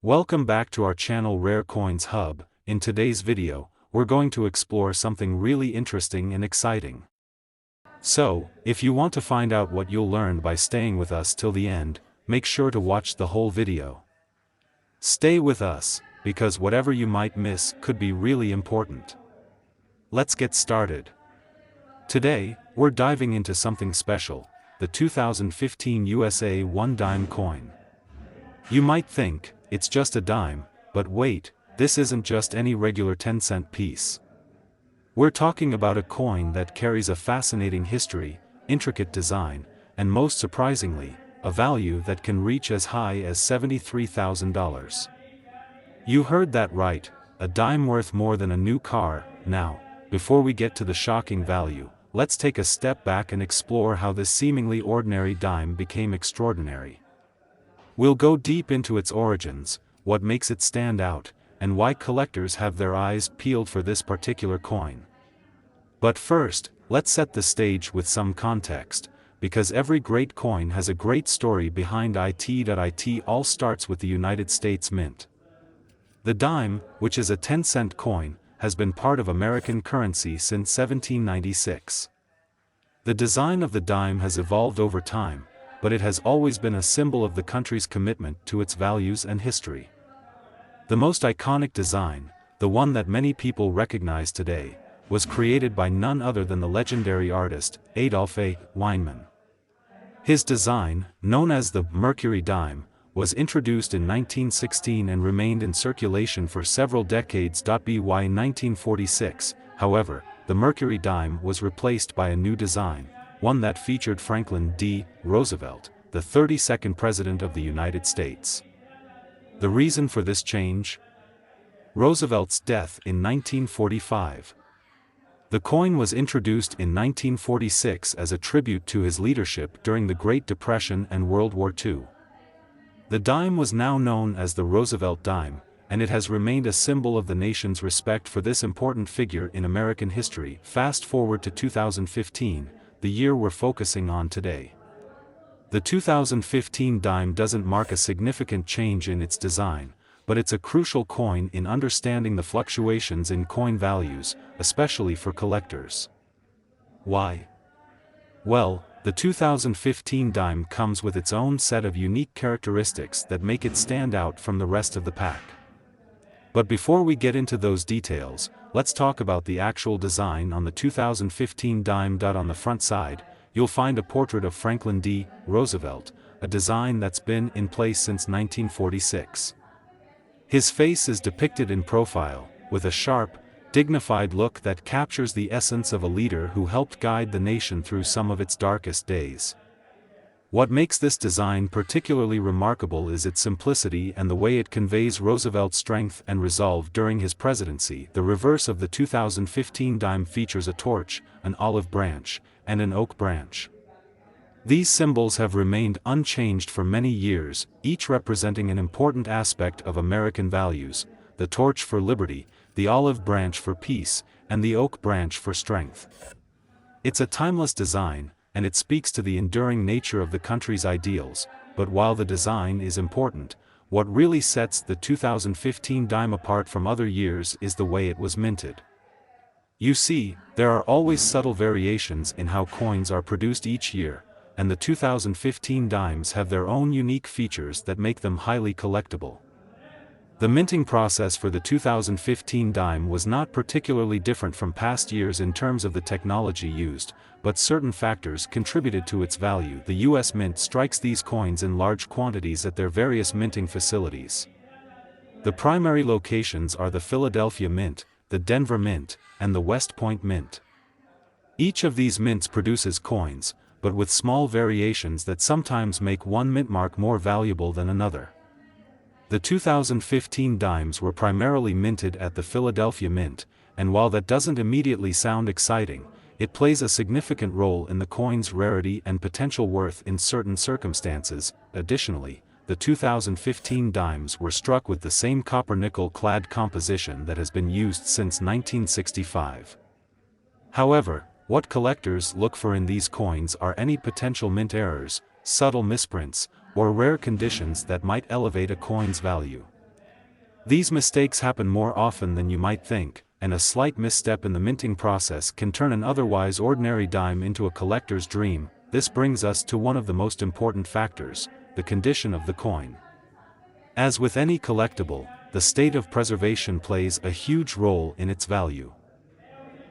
Welcome back to our channel Rare Coins Hub. In today's video, we're going to explore something really interesting and exciting. So, if you want to find out what you'll learn by staying with us till the end, make sure to watch the whole video. Stay with us, because whatever you might miss could be really important. Let's get started. Today, we're diving into something special, the 2015 USA 1 dime coin. You might think, it's just a dime, but wait, this isn't just any regular 10-cent piece. We're talking about a coin that carries a fascinating history, intricate design, and most surprisingly, a value that can reach as high as $73,000. You heard that right, a dime worth more than a new car. Now, before we get to the shocking value, let's take a step back and explore how this seemingly ordinary dime became extraordinary. We'll go deep into its origins, what makes it stand out, and why collectors have their eyes peeled for this particular coin. But first, let's set the stage with some context, because every great coin has a great story behind it. It all starts with the United States Mint. The dime, which is a 10-cent coin, has been part of American currency since 1796. The design of the dime has evolved over time, but it has always been a symbol of the country's commitment to its values and history. The most iconic design, the one that many people recognize today, was created by none other than the legendary artist, Adolph A. Weinman. His design, known as the Mercury Dime, was introduced in 1916 and remained in circulation for several decades. By 1946, however, the Mercury Dime was replaced by a new design, one that featured Franklin D. Roosevelt, the 32nd President of the United States. The reason for this change? Roosevelt's death in 1945. The coin was introduced in 1946 as a tribute to his leadership during the Great Depression and World War II. The dime was now known as the Roosevelt dime, and it has remained a symbol of the nation's respect for this important figure in American history. Fast forward to 2015, the year we're focusing on today. The 2015 dime doesn't mark a significant change in its design, but it's a crucial coin in understanding the fluctuations in coin values, especially for collectors. Why? Well, the 2015 dime comes with its own set of unique characteristics that make it stand out from the rest of the pack. But before we get into those details, let's talk about the actual design on the 2015 dime. On the front side, you'll find a portrait of Franklin D. Roosevelt, a design that's been in place since 1946. His face is depicted in profile, with a sharp, dignified look that captures the essence of a leader who helped guide the nation through some of its darkest days. What makes this design particularly remarkable is its simplicity and the way it conveys Roosevelt's strength and resolve during his presidency. The reverse of the 2015 dime features a torch, an olive branch, and an oak branch. These symbols have remained unchanged for many years, each representing an important aspect of American values: the torch for liberty, the olive branch for peace, and the oak branch for strength. It's a timeless design, and it speaks to the enduring nature of the country's ideals. But while the design is important, what really sets the 2015 dime apart from other years is the way it was minted. You see, there are always subtle variations in how coins are produced each year, and the 2015 dimes have their own unique features that make them highly collectible. The minting process for the 2015 dime was not particularly different from past years in terms of the technology used, but certain factors contributed to its value. The U.S. Mint strikes these coins in large quantities at their various minting facilities. The primary locations are the Philadelphia Mint, the Denver Mint, and the West Point Mint. Each of these mints produces coins, but with small variations that sometimes make one mint mark more valuable than another. The 2015 dimes were primarily minted at the Philadelphia Mint, and while that doesn't immediately sound exciting, it plays a significant role in the coin's rarity and potential worth in certain circumstances. Additionally, the 2015 dimes were struck with the same copper-nickel clad composition that has been used since 1965. However, what collectors look for in these coins are any potential mint errors, subtle misprints, or rare conditions that might elevate a coin's value. These mistakes happen more often than you might think, and a slight misstep in the minting process can turn an otherwise ordinary dime into a collector's dream. This brings us to one of the most important factors, the condition of the coin. As with any collectible, the state of preservation plays a huge role in its value.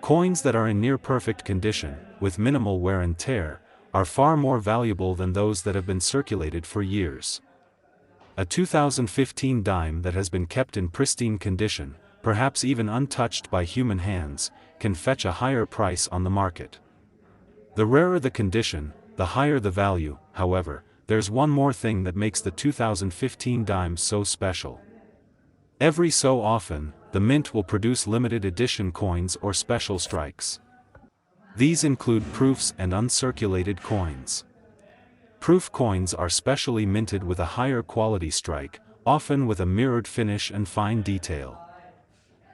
Coins that are in near-perfect condition, with minimal wear and tear, are far more valuable than those that have been circulated for years. A 2015 dime that has been kept in pristine condition, perhaps even untouched by human hands, can fetch a higher price on the market. The rarer the condition, the higher the value. However, there's one more thing that makes the 2015 dime so special. Every so often, the mint will produce limited edition coins or special strikes. These include proofs and uncirculated coins. Proof coins are specially minted with a higher quality strike, often with a mirrored finish and fine detail.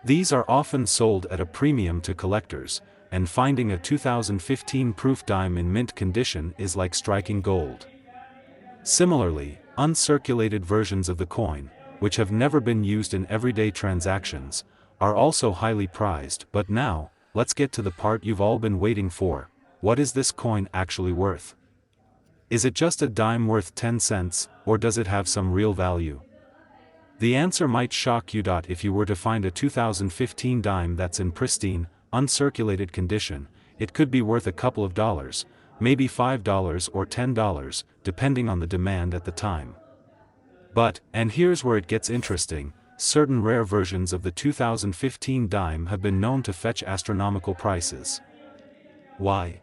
These are often sold at a premium to collectors, and finding a 2015 proof dime in mint condition is like striking gold. Similarly, uncirculated versions of the coin, which have never been used in everyday transactions, are also highly prized. But now, let's get to the part you've all been waiting for. What is this coin actually worth? Is it just a dime worth 10 cents, or does it have some real value? The answer might shock you. If you were to find a 2015 dime that's in pristine, uncirculated condition, it could be worth a couple of dollars, maybe $5 or $10, depending on the demand at the time. But, and here's where it gets interesting, certain rare versions of the 2015 dime have been known to fetch astronomical prices. Why?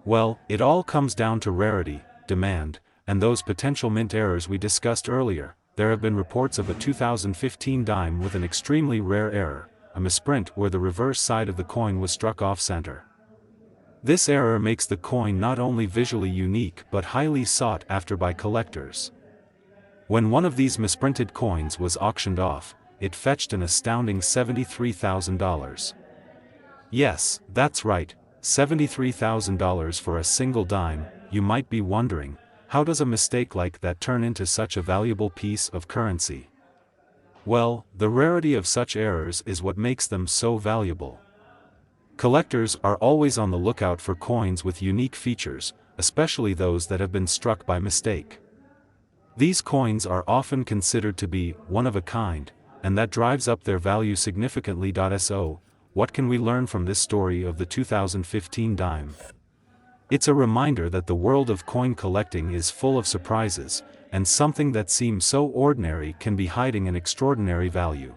Well, it all comes down to rarity, demand, and those potential mint errors we discussed earlier. There have been reports of a 2015 dime with an extremely rare error, a misprint where the reverse side of the coin was struck off-center. This error makes the coin not only visually unique but highly sought after by collectors. When one of these misprinted coins was auctioned off, it fetched an astounding $73,000. Yes, that's right, $73,000 for a single dime. You might be wondering, how does a mistake like that turn into such a valuable piece of currency? Well, the rarity of such errors is what makes them so valuable. Collectors are always on the lookout for coins with unique features, especially those that have been struck by mistake. These coins are often considered to be one of a kind, and that drives up their value significantly. So, what can we learn from this story of the 2015 dime? It's a reminder that the world of coin collecting is full of surprises, and something that seems so ordinary can be hiding an extraordinary value.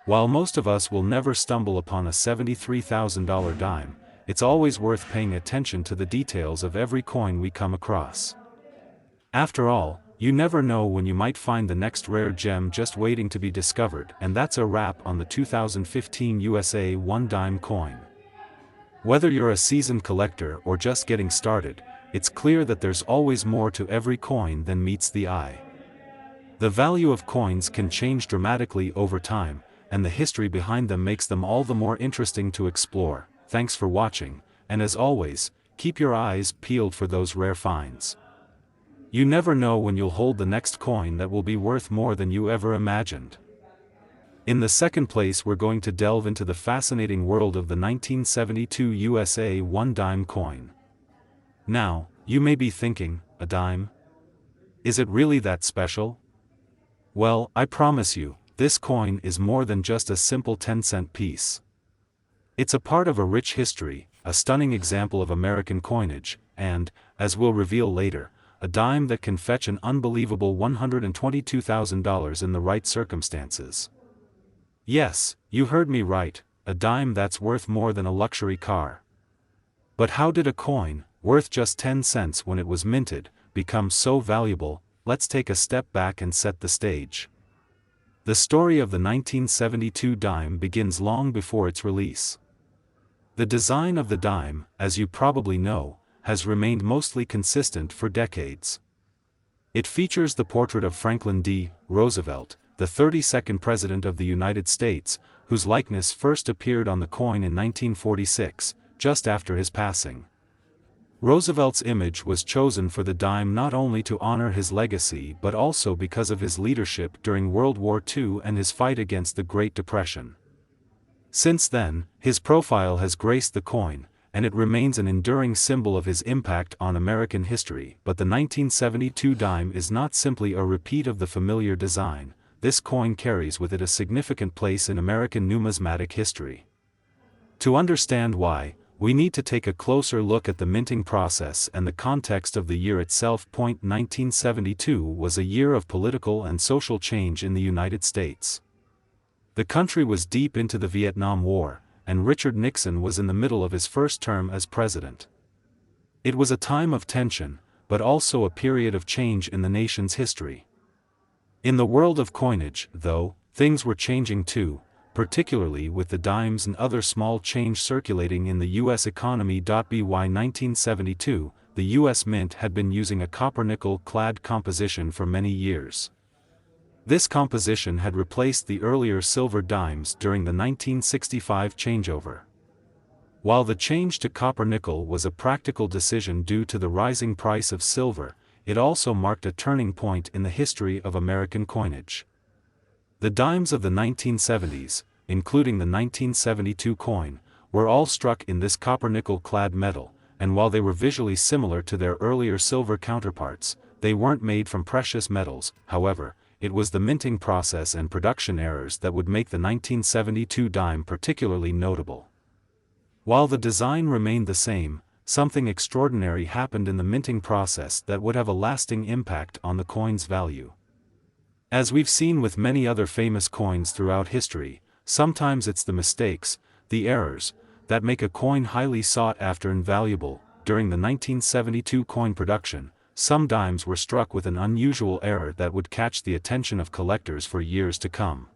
While most of us will never stumble upon a $73,000 dime, it's always worth paying attention to the details of every coin we come across. After all, you never know when you might find the next rare gem just waiting to be discovered. And that's a wrap on the 2015 USA 1 dime coin. Whether you're a seasoned collector or just getting started, it's clear that there's always more to every coin than meets the eye. The value of coins can change dramatically over time, and the history behind them makes them all the more interesting to explore. Thanks for watching, and as always, keep your eyes peeled for those rare finds. You never know when you'll hold the next coin that will be worth more than you ever imagined. In the second place, we're going to delve into the fascinating world of the 1972 USA 1 dime coin. Now, you may be thinking, a dime? Is it really that special? Well, I promise you, this coin is more than just a simple 10-cent piece. It's a part of a rich history, a stunning example of American coinage, and, as we'll reveal later, a dime that can fetch an unbelievable $122,000 in the right circumstances. Yes, you heard me right, a dime that's worth more than a luxury car. But how did a coin, worth just 10 cents when it was minted, become so valuable? Let's take a step back and set the stage. The story of the 1972 dime begins long before its release. The design of the dime, as you probably know, has remained mostly consistent for decades. It features the portrait of Franklin D. Roosevelt, the 32nd President of the United States, whose likeness first appeared on the coin in 1946, just after his passing. Roosevelt's image was chosen for the dime not only to honor his legacy but also because of his leadership during World War II and his fight against the Great Depression. Since then, his profile has graced the coin, and it remains an enduring symbol of his impact on American history. But the 1972 dime is not simply a repeat of the familiar design. This coin carries with it a significant place in American numismatic history. To understand why, we need to take a closer look at the minting process and the context of the year itself. 1972 was a year of political and social change in the United States. The country was deep into the Vietnam War, and Richard Nixon was in the middle of his first term as president. It was a time of tension, but also a period of change in the nation's history. In the world of coinage, though, things were changing too, particularly with the dimes and other small change circulating in the U.S. economy. By 1972, the U.S. Mint had been using a copper-nickel clad composition for many years. This composition had replaced the earlier silver dimes during the 1965 changeover. While the change to copper-nickel was a practical decision due to the rising price of silver, it also marked a turning point in the history of American coinage. The dimes of the 1970s, including the 1972 coin, were all struck in this copper-nickel clad metal, and while they were visually similar to their earlier silver counterparts, they weren't made from precious metals. However, it was the minting process and production errors that would make the 1972 dime particularly notable. While the design remained the same, something extraordinary happened in the minting process that would have a lasting impact on the coin's value. As we've seen with many other famous coins throughout history, sometimes it's the mistakes, the errors, that make a coin highly sought after and valuable. During the 1972 coin production, some dimes were struck with an unusual error that would catch the attention of collectors for years to come.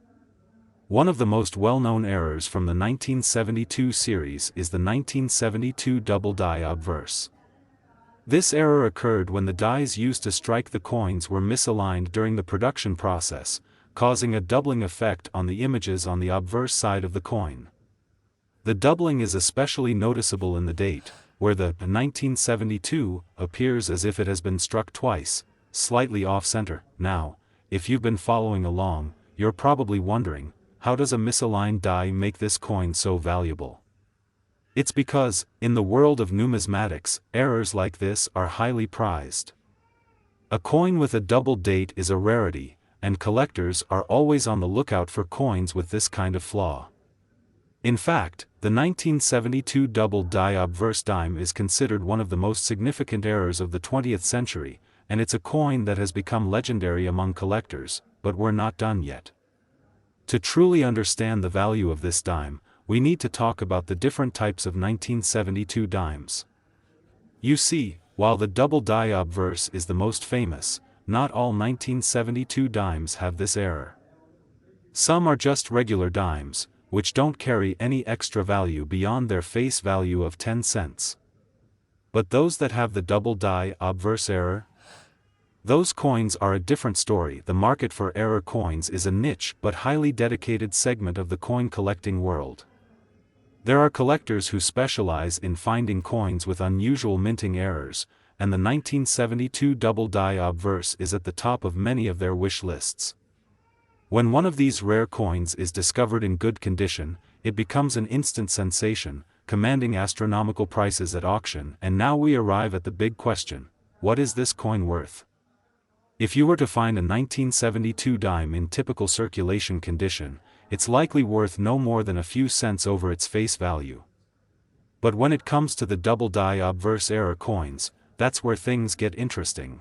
One of the most well-known errors from the 1972 series is the 1972 double die obverse. This error occurred when the dies used to strike the coins were misaligned during the production process, causing a doubling effect on the images on the obverse side of the coin. The doubling is especially noticeable in the date, where the 1972 appears as if it has been struck twice, slightly off-center. Now, if you've been following along, you're probably wondering, how does a misaligned die make this coin so valuable? It's because, in the world of numismatics, errors like this are highly prized. A coin with a double date is a rarity, and collectors are always on the lookout for coins with this kind of flaw. In fact, the 1972 double die obverse dime is considered one of the most significant errors of the 20th century, and it's a coin that has become legendary among collectors. But we're not done yet. To truly understand the value of this dime, we need to talk about the different types of 1972 dimes. You see, while the double die obverse is the most famous, not all 1972 dimes have this error. Some are just regular dimes, which don't carry any extra value beyond their face value of 10 cents. But those that have the double die obverse error? Those coins are a different story. The market for error coins is a niche but highly dedicated segment of the coin collecting world. There are collectors who specialize in finding coins with unusual minting errors, and the 1972 double die obverse is at the top of many of their wish lists. When one of these rare coins is discovered in good condition, it becomes an instant sensation, commanding astronomical prices at auction. And now we arrive at the big question: what is this coin worth? If you were to find a 1972 dime in typical circulation condition, it's likely worth no more than a few cents over its face value. But when it comes to the double die obverse error coins, that's where things get interesting.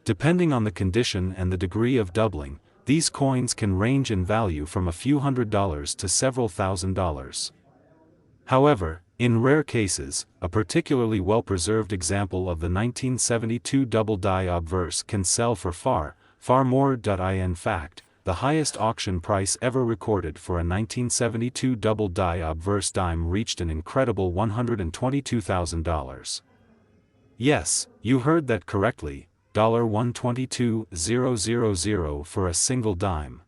Depending on the condition and the degree of doubling, these coins can range in value from a few $100s to several $1,000s. However, in rare cases, a particularly well-preserved example of the 1972 double die obverse can sell for far more. In fact, the highest auction price ever recorded for a 1972 double die obverse dime reached an incredible $122,000. Yes, you heard that correctly, $122,000 for a single dime.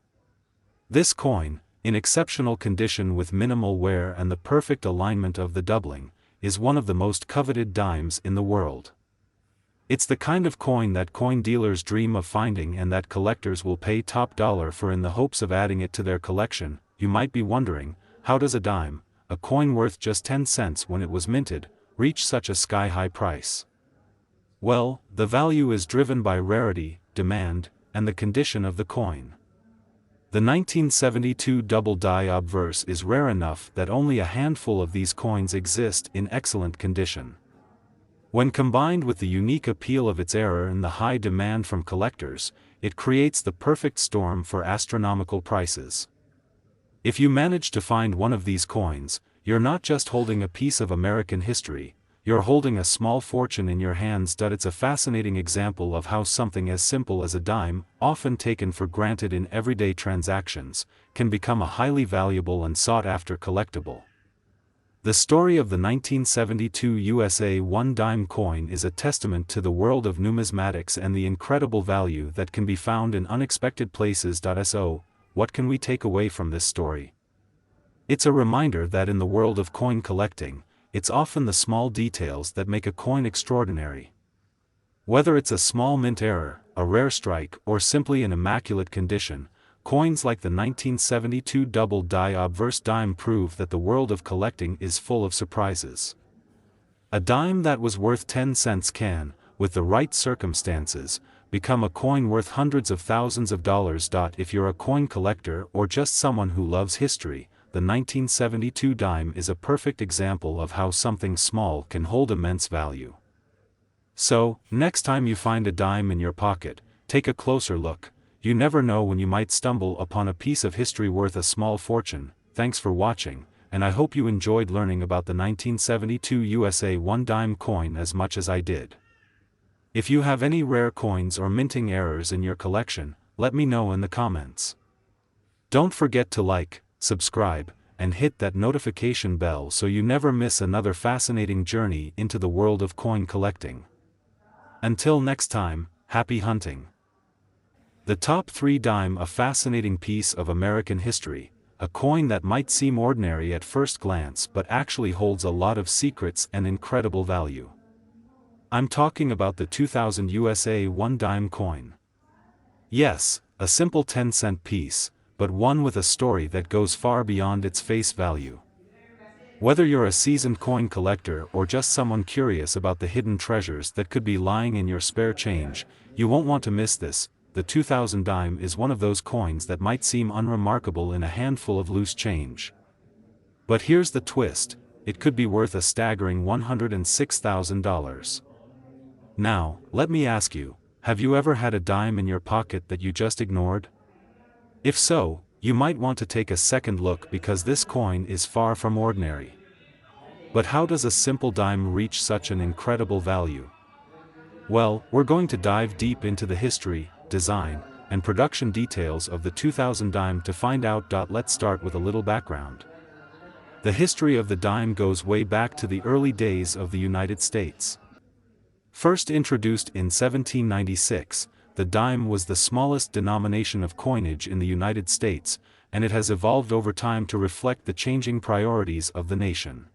This coin, in exceptional condition with minimal wear and the perfect alignment of the doubling, is one of the most coveted dimes in the world. It's the kind of coin that coin dealers dream of finding and that collectors will pay top dollar for in the hopes of adding it to their collection. You might be wondering, how does a dime, a coin worth just 10 cents when it was minted, reach such a sky-high price? Well, the value is driven by rarity, demand, and the condition of the coin. The 1972 double die obverse is rare enough that only a handful of these coins exist in excellent condition. When combined with the unique appeal of its era and the high demand from collectors, it creates the perfect storm for astronomical prices. If you manage to find one of these coins, you're not just holding a piece of American history, you're holding a small fortune in your hands. It's a fascinating example of how something as simple as a dime, often taken for granted in everyday transactions, can become a highly valuable and sought-after collectible. The story of the 1972 USA 1 dime coin is a testament to the world of numismatics and the incredible value that can be found in unexpected places. So, what can we take away from this story? It's a reminder that in the world of coin collecting, it's often the small details that make a coin extraordinary. Whether it's a small mint error, a rare strike, or simply in immaculate condition, coins like the 1972 double die obverse dime prove that the world of collecting is full of surprises. A dime that was worth 10 cents can, with the right circumstances, become a coin worth hundreds of thousands of dollars. If you're a coin collector or just someone who loves history, the 1972 dime is a perfect example of how something small can hold immense value. So, next time you find a dime in your pocket, take a closer look. You never know when you might stumble upon a piece of history worth a small fortune. Thanks for watching, and I hope you enjoyed learning about the 1972 USA 1 dime coin as much as I did. If you have any rare coins or minting errors in your collection, let me know in the comments. Don't forget to like, subscribe, and hit that notification bell so you never miss another fascinating journey into the world of coin collecting. Until next time, happy hunting! The top 3 dime, a fascinating piece of American history, a coin that might seem ordinary at first glance but actually holds a lot of secrets and incredible value. I'm talking about the 2000 USA 1 dime coin. Yes, a simple 10-cent piece, but one with a story that goes far beyond its face value. Whether you're a seasoned coin collector or just someone curious about the hidden treasures that could be lying in your spare change, you won't want to miss this. The 2000 dime is one of those coins that might seem unremarkable in a handful of loose change. But here's the twist, it could be worth a staggering $106,000. Now, let me ask you, have you ever had a dime in your pocket that you just ignored? If so, you might want to take a second look because this coin is far from ordinary. But how does a simple dime reach such an incredible value? Well, we're going to dive deep into the history, design, and production details of the 2000 dime to find out. Let's start with a little background. The history of the dime goes way back to the early days of the United States. First introduced in 1796, the dime was the smallest denomination of coinage in the United States, and it has evolved over time to reflect the changing priorities of the nation.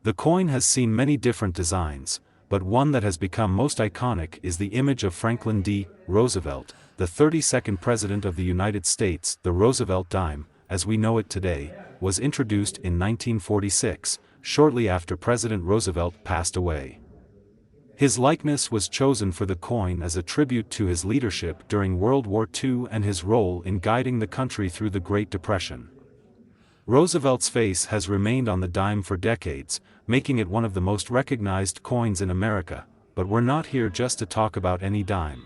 The coin has seen many different designs, but one that has become most iconic is the image of Franklin D. Roosevelt, the 32nd President of the United States. The Roosevelt dime, as we know it today, was introduced in 1946, shortly after President Roosevelt passed away. His likeness was chosen for the coin as a tribute to his leadership during World War II and his role in guiding the country through the Great Depression. Roosevelt's face has remained on the dime for decades, making it one of the most recognized coins in America, but we're not here just to talk about any dime.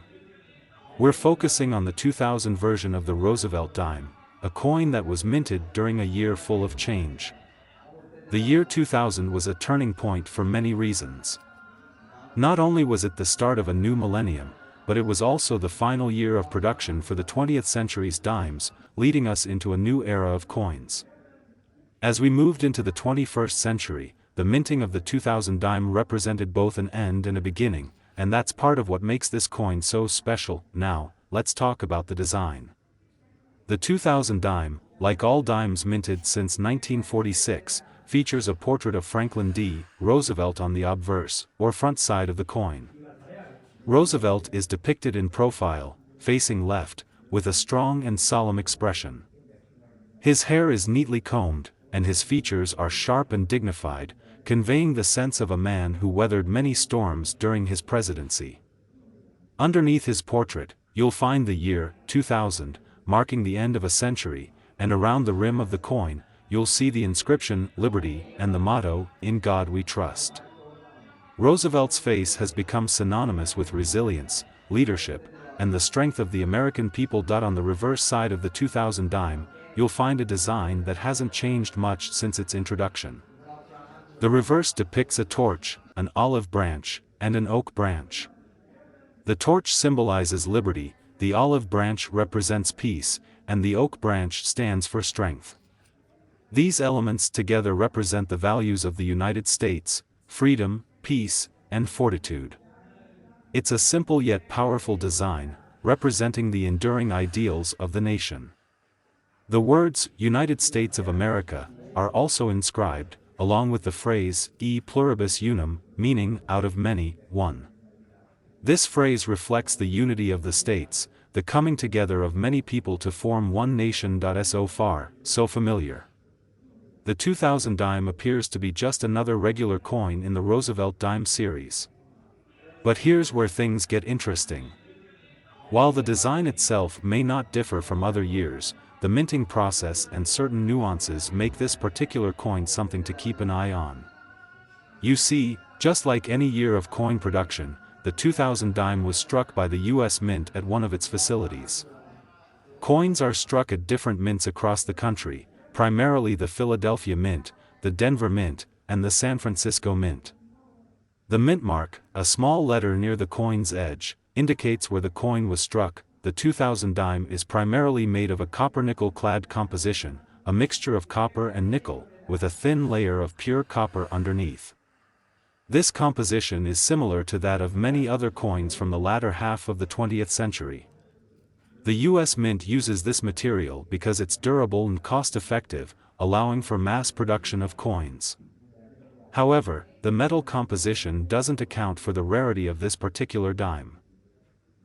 We're focusing on the 2000 version of the Roosevelt dime, a coin that was minted during a year full of change. The year 2000 was a turning point for many reasons. Not only was it the start of a new millennium, but it was also the final year of production for the 20th century's dimes, leading us into a new era of coins. As we moved into the 21st century, the minting of the 2000 dime represented both an end and a beginning, and that's part of what makes this coin so special. Now, let's talk about the design. The 2000 dime, like all dimes minted since 1946, features a portrait of Franklin D. Roosevelt on the obverse, or front side of the coin. Roosevelt is depicted in profile, facing left, with a strong and solemn expression. His hair is neatly combed, and his features are sharp and dignified, conveying the sense of a man who weathered many storms during his presidency. Underneath his portrait, you'll find the year 2000, marking the end of a century, and around the rim of the coin, you'll see the inscription, Liberty, and the motto, In God We Trust. Roosevelt's face has become synonymous with resilience, leadership, and the strength of the American people. On the reverse side of the 2000 dime, you'll find a design that hasn't changed much since its introduction. The reverse depicts a torch, an olive branch, and an oak branch. The torch symbolizes liberty, the olive branch represents peace, and the oak branch stands for strength. These elements together represent the values of the United States: freedom, peace, and fortitude. It's a simple yet powerful design, representing the enduring ideals of the nation. The words, United States of America, are also inscribed, along with the phrase, E pluribus unum, meaning, out of many, one. This phrase reflects the unity of the states, the coming together of many people to form one nation. So far, so familiar. The 2000 dime appears to be just another regular coin in the Roosevelt dime series. But here's where things get interesting. While the design itself may not differ from other years, the minting process and certain nuances make this particular coin something to keep an eye on. You see, just like any year of coin production, the 2000 dime was struck by the U.S. Mint at one of its facilities. Coins are struck at different mints across the country, primarily the Philadelphia Mint, the Denver Mint, and the San Francisco Mint. The mint mark, a small letter near the coin's edge, indicates where the coin was struck. The 2000 dime is primarily made of a copper-nickel clad composition, a mixture of copper and nickel, with a thin layer of pure copper underneath. This composition is similar to that of many other coins from the latter half of the 20th century. The U.S. Mint uses this material because it's durable and cost-effective, allowing for mass production of coins. However, the metal composition doesn't account for the rarity of this particular dime.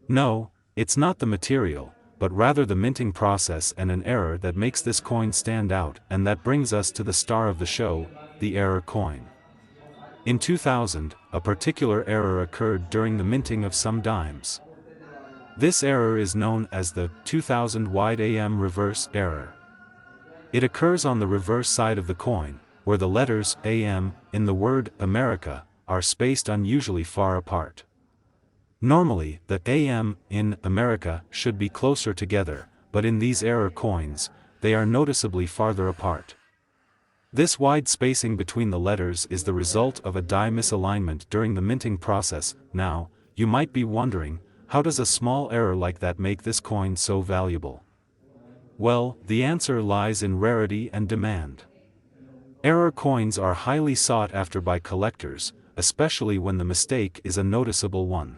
No, it's not the material, but rather the minting process and an error that makes this coin stand out, and that brings us to the star of the show, the error coin. In 2000, a particular error occurred during the minting of some dimes. This error is known as the 2000 wide AM reverse error. It occurs on the reverse side of the coin, where the letters AM in the word America are spaced unusually far apart. Normally, the AM in America should be closer together, but in these error coins, they are noticeably farther apart. This wide spacing between the letters is the result of a die misalignment during the minting process. Now, you might be wondering, how does a small error like that make this coin so valuable? Well, the answer lies in rarity and demand. Error coins are highly sought after by collectors, especially when the mistake is a noticeable one.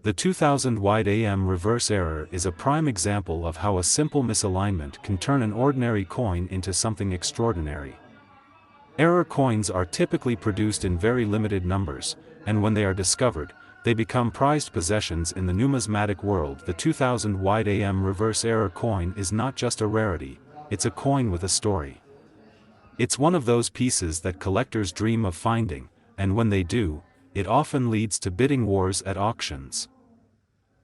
The 2000 wide AM reverse error is a prime example of how a simple misalignment can turn an ordinary coin into something extraordinary. Error coins are typically produced in very limited numbers, and when they are discovered, they become prized possessions in the numismatic world. The 2000 wide AM reverse error coin is not just a rarity, it's a coin with a story. It's one of those pieces that collectors dream of finding, and when they do, it often leads to bidding wars at auctions.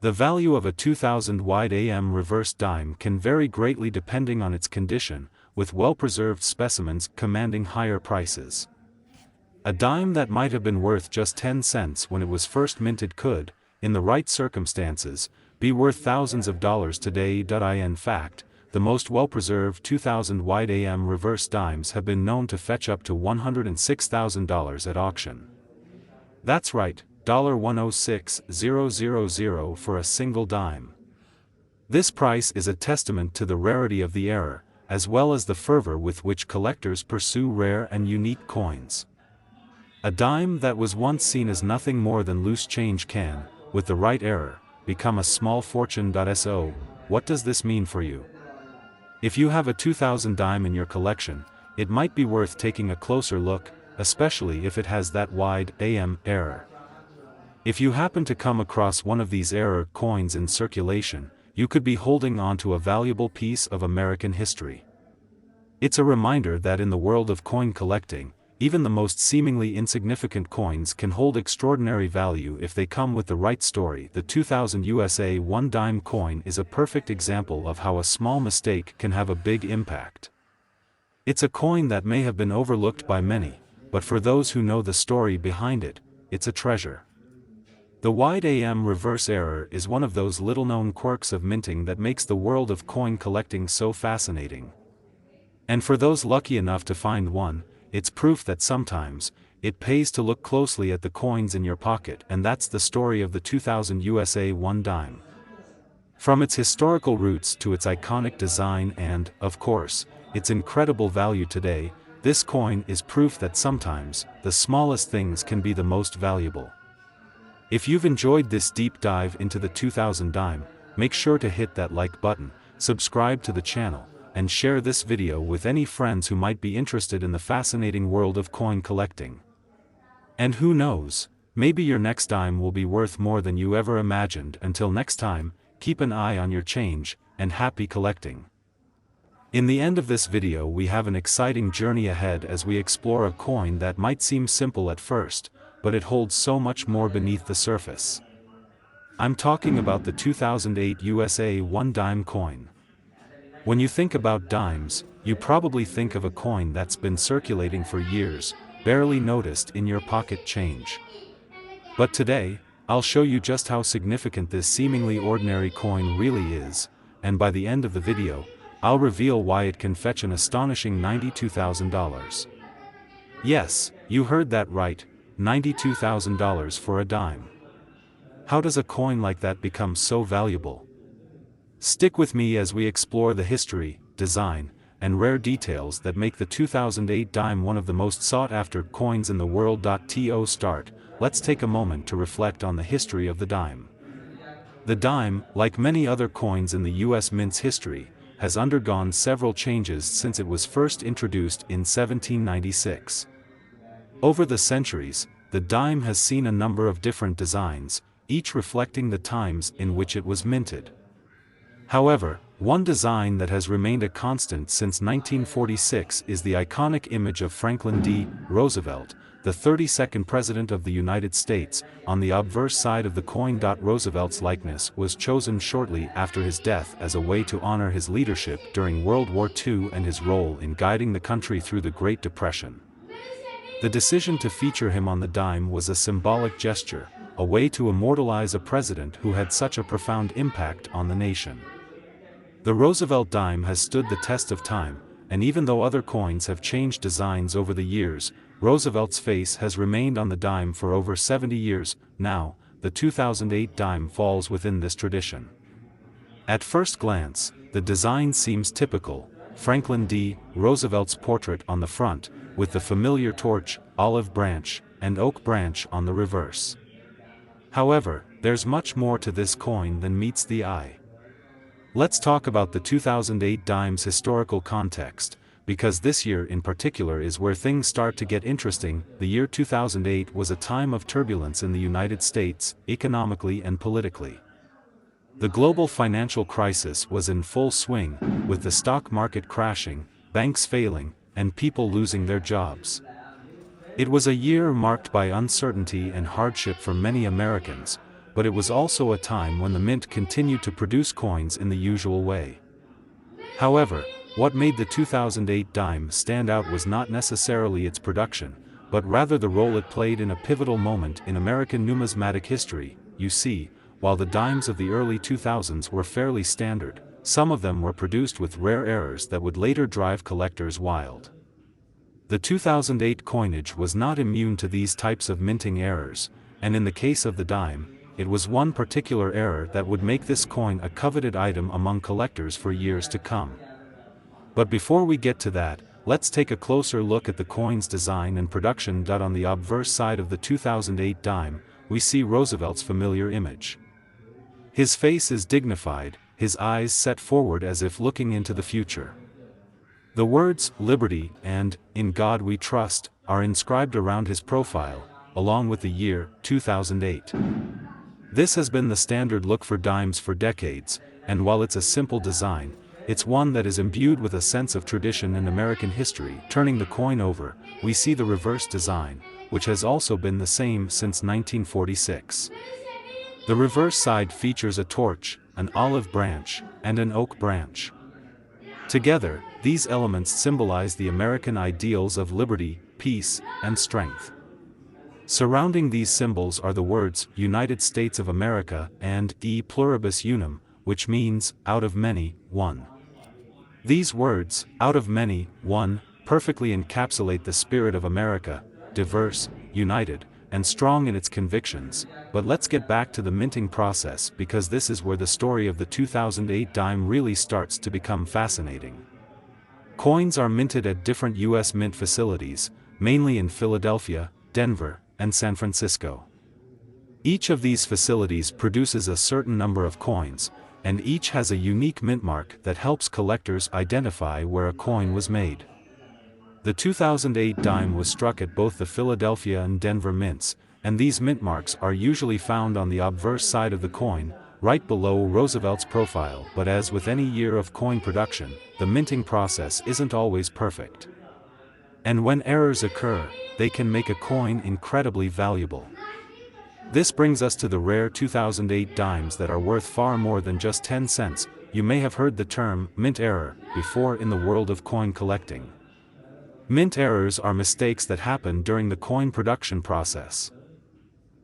The value of a 2000 wide AM reverse dime can vary greatly depending on its condition, with well-preserved specimens commanding higher prices. A dime that might have been worth just 10 cents when it was first minted could, in the right circumstances, be worth thousands of dollars today. In fact, the most well-preserved 2000 wide AM reverse dimes have been known to fetch up to $106,000 at auction. That's right, $106,000 for a single dime. This price is a testament to the rarity of the error, as well as the fervor with which collectors pursue rare and unique coins. A dime that was once seen as nothing more than loose change can, with the right error, become a small fortune. So, what does this mean for you? If you have a 2000 dime in your collection, it might be worth taking a closer look, especially if it has that wide AM error. If you happen to come across one of these error coins in circulation, you could be holding on to a valuable piece of American history. It's a reminder that in the world of coin collecting, even the most seemingly insignificant coins can hold extraordinary value if they come with the right story. The 2000 USA 1 dime coin is a perfect example of how a small mistake can have a big impact. It's a coin that may have been overlooked by many, but for those who know the story behind it, it's a treasure. The wide AM reverse error is one of those little-known quirks of minting that makes the world of coin collecting so fascinating. And for those lucky enough to find one, it's proof that sometimes, it pays to look closely at the coins in your pocket, and that's the story of the 2000 USA 1 dime. From its historical roots to its iconic design and, of course, its incredible value today, this coin is proof that sometimes, the smallest things can be the most valuable. If you've enjoyed this deep dive into the 2000 dime, make sure to hit that like button, subscribe to the channel, and share this video with any friends who might be interested in the fascinating world of coin collecting. And who knows, maybe your next dime will be worth more than you ever imagined. Until next time, keep an eye on your change, and happy collecting. In the end of this video we have an exciting journey ahead as we explore a coin that might seem simple at first, but it holds so much more beneath the surface. I'm talking about the 2008 USA 1 dime coin. When you think about dimes, you probably think of a coin that's been circulating for years, barely noticed in your pocket change. But today, I'll show you just how significant this seemingly ordinary coin really is, and by the end of the video, I'll reveal why it can fetch an astonishing $92,000. Yes, you heard that right, $92,000 for a dime. How does a coin like that become so valuable? Stick with me as we explore the history, design, and rare details that make the 2008 dime one of the most sought-after coins in the world. To start, let's take a moment to reflect on the history of the dime. The dime, like many other coins in the US mint's history, has undergone several changes since it was first introduced in 1796. Over the centuries, the dime has seen a number of different designs, each reflecting the times in which it was minted. However, one design that has remained a constant since 1946 is the iconic image of Franklin D. Roosevelt, the 32nd President of the United States, on the obverse side of the coin. Roosevelt's likeness was chosen shortly after his death as a way to honor his leadership during World War II and his role in guiding the country through the Great Depression. The decision to feature him on the dime was a symbolic gesture, a way to immortalize a president who had such a profound impact on the nation. The Roosevelt dime has stood the test of time, and even though other coins have changed designs over the years, Roosevelt's face has remained on the dime for over 70 years. Now, the 2008 dime falls within this tradition. At first glance, the design seems typical: Franklin D. Roosevelt's portrait on the front, with the familiar torch, olive branch, and oak branch on the reverse. However, there's much more to this coin than meets the eye. Let's talk about the 2008 dime's historical context, because this year in particular is where things start to get interesting. The year 2008 was a time of turbulence in the United States, economically and politically. The global financial crisis was in full swing, with the stock market crashing, banks failing, and people losing their jobs. It was a year marked by uncertainty and hardship for many Americans, but it was also a time when the mint continued to produce coins in the usual way. However, what made the 2008 dime stand out was not necessarily its production, but rather the role it played in a pivotal moment in American numismatic history. You see, while the dimes of the early 2000s were fairly standard, some of them were produced with rare errors that would later drive collectors wild. The 2008 coinage was not immune to these types of minting errors, and in the case of the dime, it was one particular error that would make this coin a coveted item among collectors for years to come. But before we get to that, let's take a closer look at the coin's design and production. On the obverse side of the 2008 dime, we see Roosevelt's familiar image. His face is dignified, his eyes set forward as if looking into the future. The words, "Liberty" and "In God We Trust," are inscribed around his profile, along with the year, 2008. This has been the standard look for dimes for decades, and while it's a simple design, it's one that is imbued with a sense of tradition and American history. Turning the coin over, we see the reverse design, which has also been the same since 1946. The reverse side features a torch, an olive branch, and an oak branch. Together, these elements symbolize the American ideals of liberty, peace, and strength. Surrounding these symbols are the words, United States of America, and E pluribus unum, which means, out of many, one. These words, out of many, one, perfectly encapsulate the spirit of America, diverse, united, and strong in its convictions. But let's get back to the minting process, because this is where the story of the 2008 dime really starts to become fascinating. Coins are minted at different U.S. mint facilities, mainly in Philadelphia, Denver, and San Francisco. Each of these facilities produces a certain number of coins, and each has a unique mint mark that helps collectors identify where a coin was made. The 2008 dime was struck at both the Philadelphia and Denver mints, and these mint marks are usually found on the obverse side of the coin, right below Roosevelt's profile. But as with any year of coin production, the minting process isn't always perfect. And when errors occur, they can make a coin incredibly valuable. This brings us to the rare 2008 dimes that are worth far more than just 10 cents. You may have heard the term mint error before in the world of coin collecting. Mint errors are mistakes that happen during the coin production process.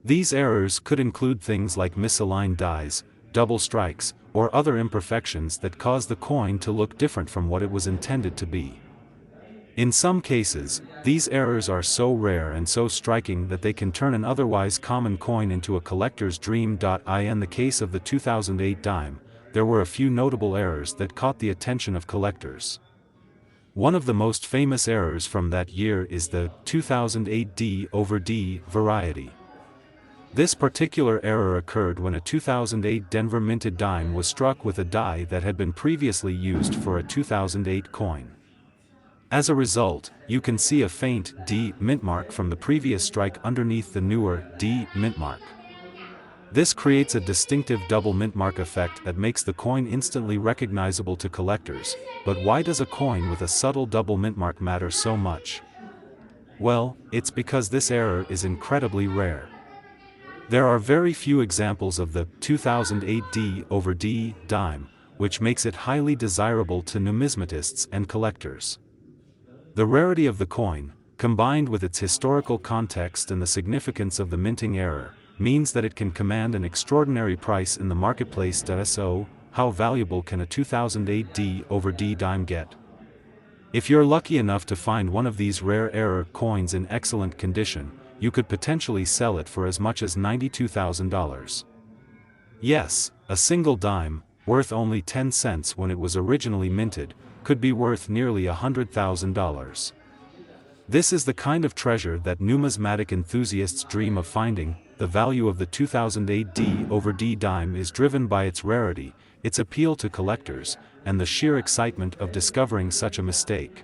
These errors could include things like misaligned dies, double strikes, or other imperfections that cause the coin to look different from what it was intended to be. In some cases, these errors are so rare and so striking that they can turn an otherwise common coin into a collector's dream. In the case of the 2008 dime, there were a few notable errors that caught the attention of collectors. One of the most famous errors from that year is the 2008 D over D variety. This particular error occurred when a 2008 Denver minted dime was struck with a die that had been previously used for a 2008 coin. As a result, you can see a faint D mint mark from the previous strike underneath the newer D mint mark. This creates a distinctive double mint mark effect that makes the coin instantly recognizable to collectors. But why does a coin with a subtle double mint mark matter so much? Well, it's because this error is incredibly rare. There are very few examples of the 2008 D over D dime, which makes it highly desirable to numismatists and collectors. The rarity of the coin, combined with its historical context and the significance of the minting error, means that it can command an extraordinary price in the marketplace. So, how valuable can a 2008 D over D dime get? If you're lucky enough to find one of these rare error coins in excellent condition, you could potentially sell it for as much as $92,000. Yes, a single dime, worth only 10 cents when it was originally minted, could be worth nearly $100,000. This is the kind of treasure that numismatic enthusiasts dream of finding. The value of the 2008 D over D dime is driven by its rarity, its appeal to collectors, and the sheer excitement of discovering such a mistake.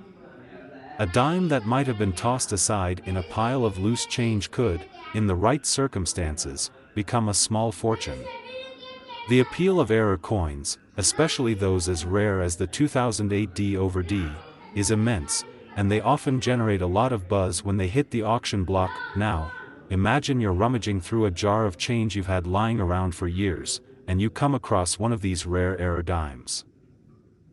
A dime that might have been tossed aside in a pile of loose change could, in the right circumstances, become a small fortune. The appeal of error coins, especially those as rare as the 2008 D over D, is immense, and they often generate a lot of buzz when they hit the auction block. Now, imagine you're rummaging through a jar of change you've had lying around for years, and you come across one of these rare error dimes.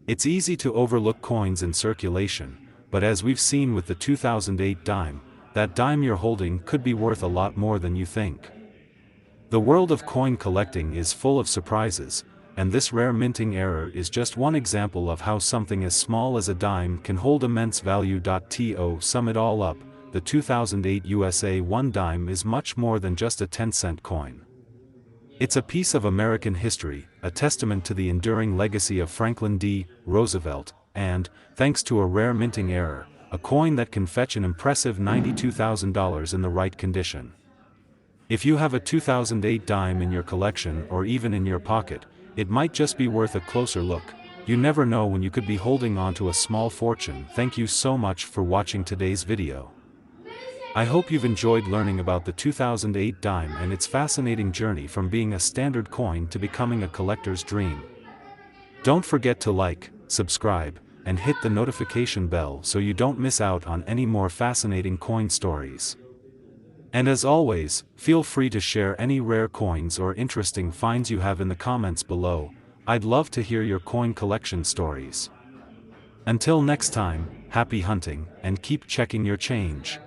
It's easy to overlook coins in circulation, but as we've seen with the 2008 dime, that dime you're holding could be worth a lot more than you think. The world of coin collecting is full of surprises, and this rare minting error is just one example of how something as small as a dime can hold immense value. To sum it all up, the 2008 USA 1 dime is much more than just a 10-cent coin. It's a piece of American history, a testament to the enduring legacy of Franklin D. Roosevelt, and, thanks to a rare minting error, a coin that can fetch an impressive $92,000 in the right condition. If you have a 2008 dime in your collection or even in your pocket, it might just be worth a closer look. You never know when you could be holding on to a small fortune. Thank you so much for watching today's video. I hope you've enjoyed learning about the 2008 dime and its fascinating journey from being a standard coin to becoming a collector's dream. Don't forget to like, subscribe, and hit the notification bell so you don't miss out on any more fascinating coin stories. And as always, feel free to share any rare coins or interesting finds you have in the comments below. I'd love to hear your coin collection stories. Until next time, happy hunting, and keep checking your change.